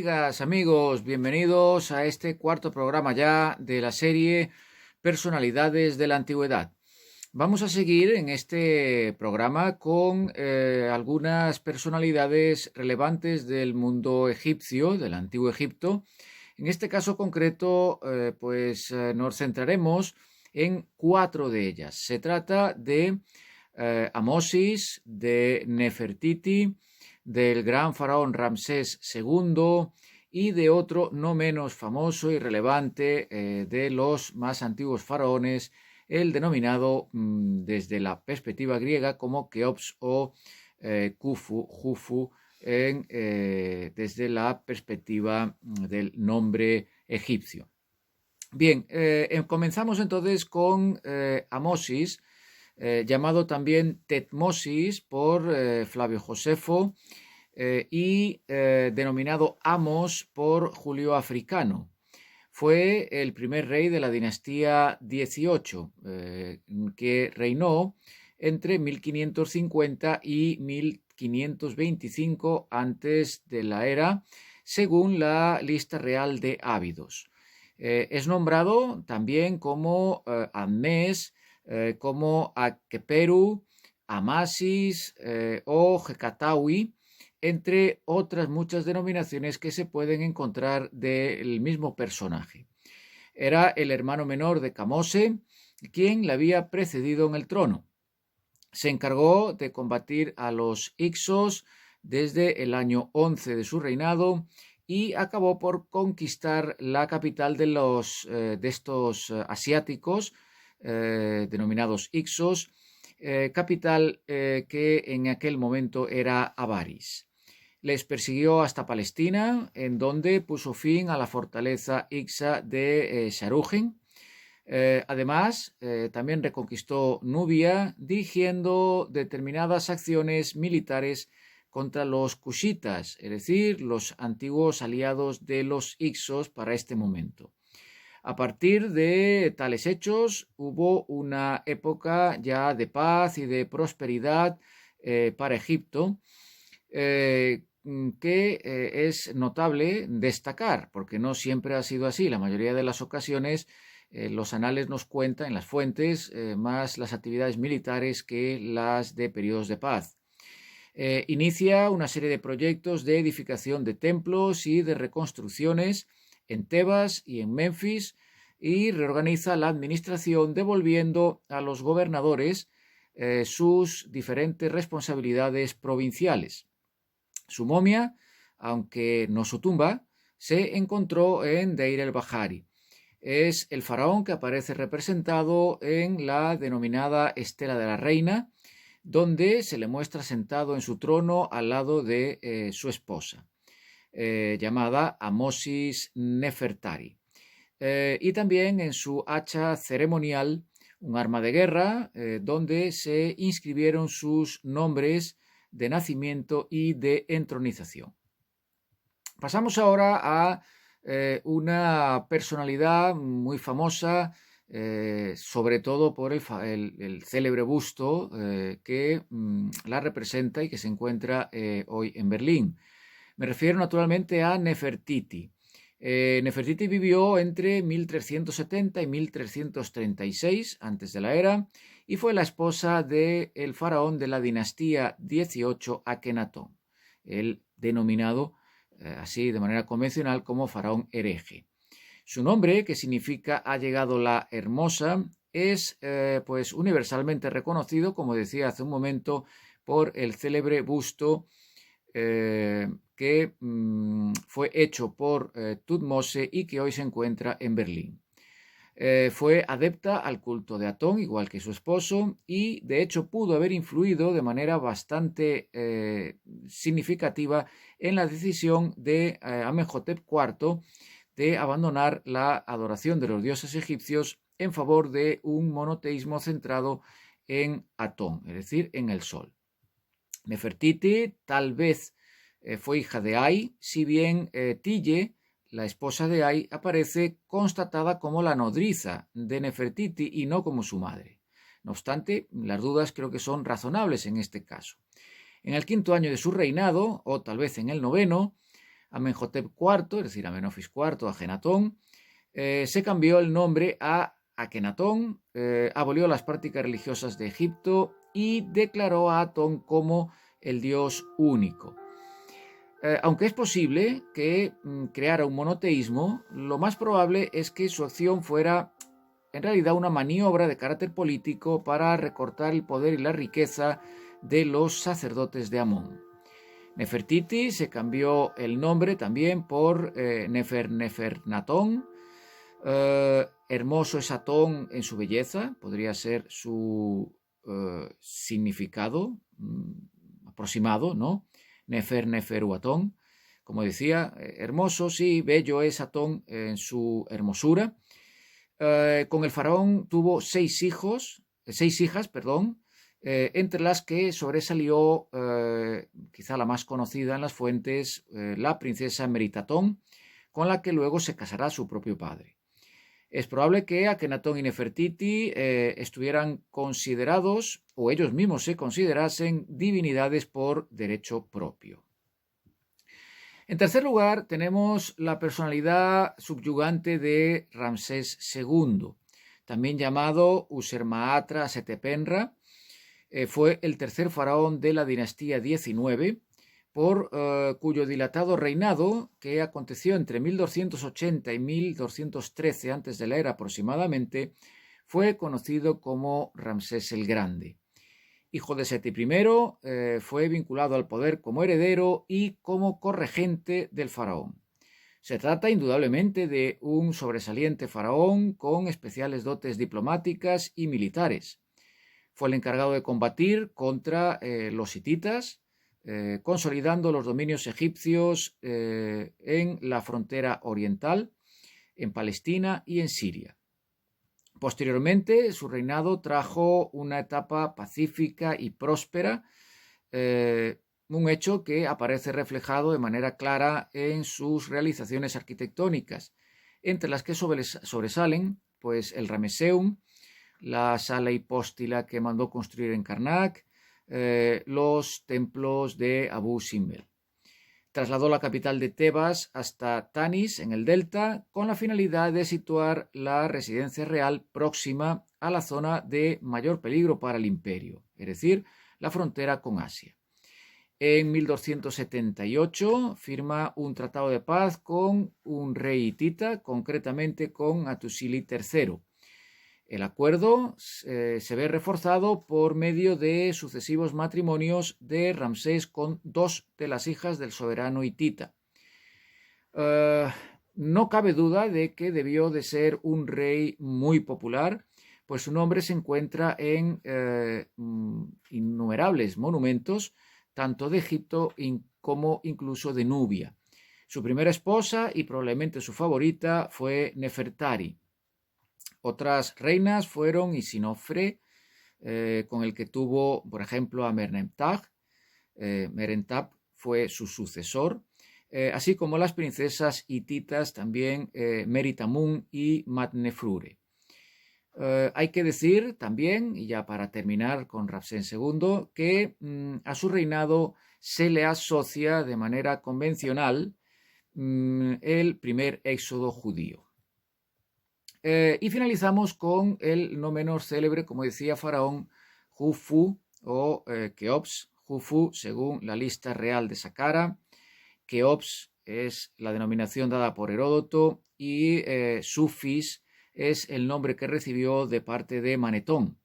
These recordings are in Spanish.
Amigas, amigos, bienvenidos a este cuarto programa ya de la serie Personalidades de la Antigüedad. Vamos a seguir en este programa con algunas personalidades relevantes del mundo egipcio, del Antiguo Egipto. En este caso concreto, nos centraremos en 4 de ellas. Se trata de Amosis, de Nefertiti, del gran faraón Ramsés II y de otro no menos famoso y relevante de los más antiguos faraones, el denominado desde la perspectiva griega como Keops o Jufu, desde la perspectiva del nombre egipcio. Bien, comenzamos entonces con Amosis, llamado también Tetmosis por Flavio Josefo y denominado Amos por Julio Africano. Fue el primer rey de la dinastía XVIII, que reinó entre 1550 y 1525 antes de la era, según la lista real de Ábidos. Es nombrado también como Admes, como Akeperu, Amasis o Hekatawi, entre otras muchas denominaciones que se pueden encontrar del mismo personaje. Era el hermano menor de Kamose, quien le había precedido en el trono. Se encargó de combatir a los Hyksos desde el año 11 de su reinado y acabó por conquistar la capital de estos asiáticos, denominados Hyksos, capital que en aquel momento era Avaris. Les persiguió hasta Palestina, en donde puso fin a la fortaleza hiksa de Sharujen. Además, también reconquistó Nubia, dirigiendo determinadas acciones militares contra los cushitas, es decir, los antiguos aliados de los Hyksos para este momento. A partir de tales hechos hubo una época ya de paz y de prosperidad para Egipto, que es notable destacar, porque no siempre ha sido así. La mayoría de las ocasiones los anales nos cuentan en las fuentes más las actividades militares que las de periodos de paz. Inicia una serie de proyectos de edificación de templos y de reconstrucciones en Tebas y en Memphis, y reorganiza la administración devolviendo a los gobernadores sus diferentes responsabilidades provinciales. Su momia, aunque no su tumba, se encontró en Deir el-Bahari. Es el faraón que aparece representado en la denominada Estela de la Reina, donde se le muestra sentado en su trono al lado de su esposa, llamada Amosis Nefertari. Y también en su hacha ceremonial, un arma de guerra, donde se inscribieron sus nombres de nacimiento y de entronización. Pasamos ahora a una personalidad muy famosa, sobre todo por el célebre busto que la representa y que se encuentra hoy en Berlín. Me refiero naturalmente a Nefertiti. Nefertiti vivió entre 1370 y 1336 antes de la era y fue la esposa del faraón de la dinastía XVIII Akenatón, el denominado así de manera convencional como faraón hereje. Su nombre, que significa ha llegado la hermosa, es universalmente reconocido, como decía hace un momento, por el célebre busto que fue hecho por Thutmose y que hoy se encuentra en Berlín. Fue adepta al culto de Atón, igual que su esposo, y de hecho pudo haber influido de manera bastante significativa en la decisión de Amenhotep IV de abandonar la adoración de los dioses egipcios en favor de un monoteísmo centrado en Atón, es decir, en el sol. Nefertiti tal vez fue hija de Ay, si bien Tille, la esposa de Ay, aparece constatada como la nodriza de Nefertiti y no como su madre. No obstante, las dudas creo que son razonables en este caso. En el 5º año de su reinado, o tal vez en el 9º, Amenhotep IV, es decir, Amenofis IV, Ajenatón, se cambió el nombre a Akenatón, abolió las prácticas religiosas de Egipto y declaró a Atón como el dios único. Aunque es posible que creara un monoteísmo, lo más probable es que su acción fuera en realidad una maniobra de carácter político para recortar el poder y la riqueza de los sacerdotes de Amón. Nefertiti se cambió el nombre también por Nefernatón. Hermoso es Atón en su belleza, podría ser su significado aproximado, ¿no? Neferu Atón, como decía, hermoso, sí, bello es Atón en su hermosura. Con el faraón tuvo seis hijas, entre las que sobresalió, quizá la más conocida en las fuentes, la princesa Meritatón, con la que luego se casará su propio padre. Es probable que Akenatón y Nefertiti estuvieran considerados, o ellos mismos se considerasen, divinidades por derecho propio. En tercer lugar, tenemos la personalidad subyugante de Ramsés II, también llamado Usermaatra Setepenra. Fue el tercer faraón de la dinastía 19, por cuyo dilatado reinado, que aconteció entre 1280 y 1213 antes de la era aproximadamente, fue conocido como Ramsés el Grande. Hijo de Seti I, fue vinculado al poder como heredero y como corregente del faraón. Se trata indudablemente de un sobresaliente faraón con especiales dotes diplomáticas y militares. Fue el encargado de combatir contra los hititas, consolidando los dominios egipcios en la frontera oriental, en Palestina y en Siria. Posteriormente, su reinado trajo una etapa pacífica y próspera, un hecho que aparece reflejado de manera clara en sus realizaciones arquitectónicas, entre las que sobresalen pues, el Rameseum, la sala hipóstila que mandó construir en Karnak, los templos de Abu Simbel. Trasladó la capital de Tebas hasta Tanis, en el delta, con la finalidad de situar la residencia real próxima a la zona de mayor peligro para el imperio, es decir, la frontera con Asia. En 1278 firma un tratado de paz con un rey hitita, concretamente con Atusili III. El acuerdo se ve reforzado por medio de sucesivos matrimonios de Ramsés con dos de las hijas del soberano hitita. No cabe duda de que debió de ser un rey muy popular, pues su nombre se encuentra en innumerables monumentos, tanto de Egipto como incluso de Nubia. Su primera esposa y probablemente su favorita fue Nefertari. Otras reinas fueron Isinofre, con el que tuvo, por ejemplo, a Merneptah. Merentap fue su sucesor, así como las princesas hititas también Meritamun y Matnefrure. Hay que decir también, y ya para terminar con Ramsés II, que a su reinado se le asocia de manera convencional el primer éxodo judío. Y finalizamos con el no menos célebre, como decía, faraón Jufu o Keops. Jufu, según la lista real de Saqqara. Keops es la denominación dada por Heródoto y Sufis es el nombre que recibió de parte de Manetón.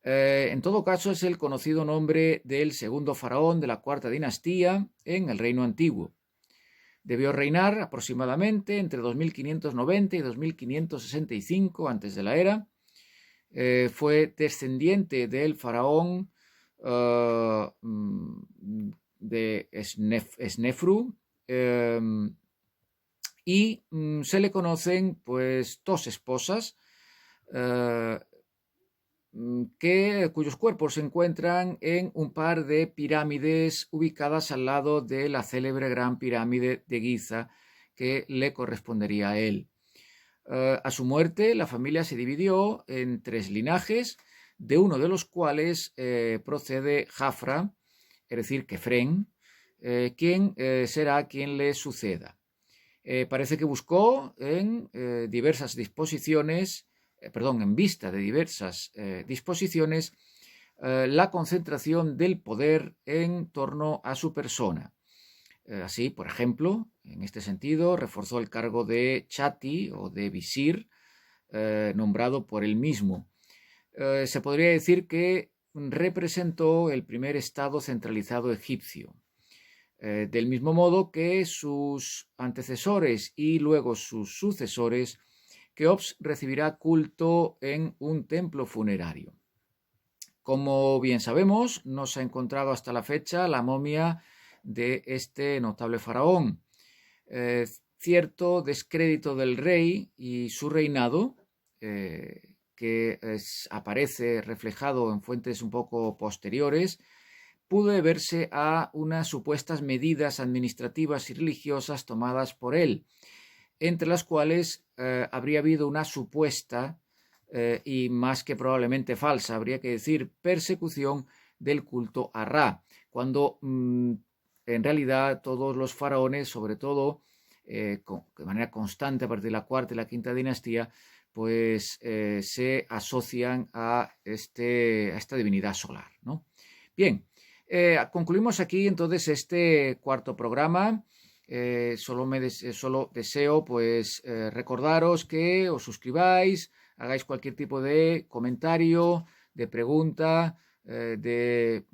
En todo caso, es el conocido nombre del segundo faraón de la cuarta dinastía en el Reino Antiguo. Debió reinar aproximadamente entre 2590 y 2565 antes de la era. Fue descendiente del faraón de Snefru y se le conocen pues dos esposas cuyos cuerpos se encuentran en un par de pirámides ubicadas al lado de la célebre Gran Pirámide de Giza que le correspondería a él. A su muerte, la familia se dividió en tres linajes, de uno de los cuales procede Jafra, es decir, Kefren, quién será quien le suceda. Parece que buscó en diversas disposiciones, en vista de diversas disposiciones, la concentración del poder en torno a su persona. Así, por ejemplo, en este sentido, reforzó el cargo de chati o de visir, nombrado por él mismo. Se podría decir que representó el primer estado centralizado egipcio. Del mismo modo que sus antecesores y luego sus sucesores, Keops recibirá culto en un templo funerario. Como bien sabemos, no se ha encontrado hasta la fecha la momia de este notable faraón. Cierto descrédito del rey y su reinado, que aparece reflejado en fuentes un poco posteriores, pudo deberse a unas supuestas medidas administrativas y religiosas tomadas por él, entre las cuales habría habido una supuesta y más que probablemente falsa, habría que decir, persecución del culto a Ra, cuando en realidad todos los faraones, sobre todo de manera constante a partir de la cuarta y la quinta dinastía, pues se asocian a esta divinidad solar, ¿no? Bien, concluimos aquí entonces este cuarto programa. Solo deseo pues recordaros que os suscribáis, hagáis cualquier tipo de comentario, de pregunta, de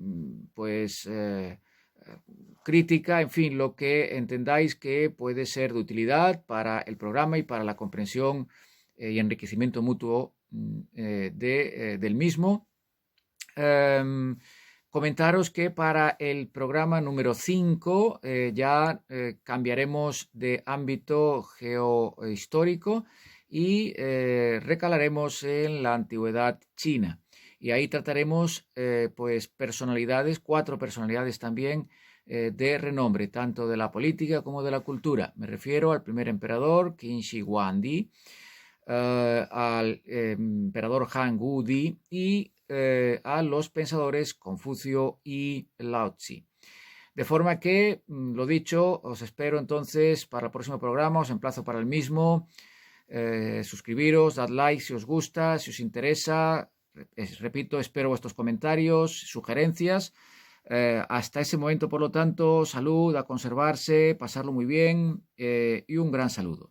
crítica, en fin, lo que entendáis que puede ser de utilidad para el programa y para la comprensión y enriquecimiento mutuo del mismo. Comentaros que para el programa número 5 ya cambiaremos de ámbito geohistórico y recalaremos en la antigüedad china. Y ahí trataremos pues personalidades, 4 personalidades también de renombre, tanto de la política como de la cultura. Me refiero al primer emperador, Qin Shi Huangdi, al emperador Han Wudi y a los pensadores Confucio y Lao Tzu. De forma que, lo dicho, os espero entonces para el próximo programa, os emplazo para el mismo. Suscribiros, dad like si os gusta, si os interesa. Repito, espero vuestros comentarios, sugerencias. Hasta ese momento, por lo tanto, salud, a conservarse, pasarlo muy bien y un gran saludo.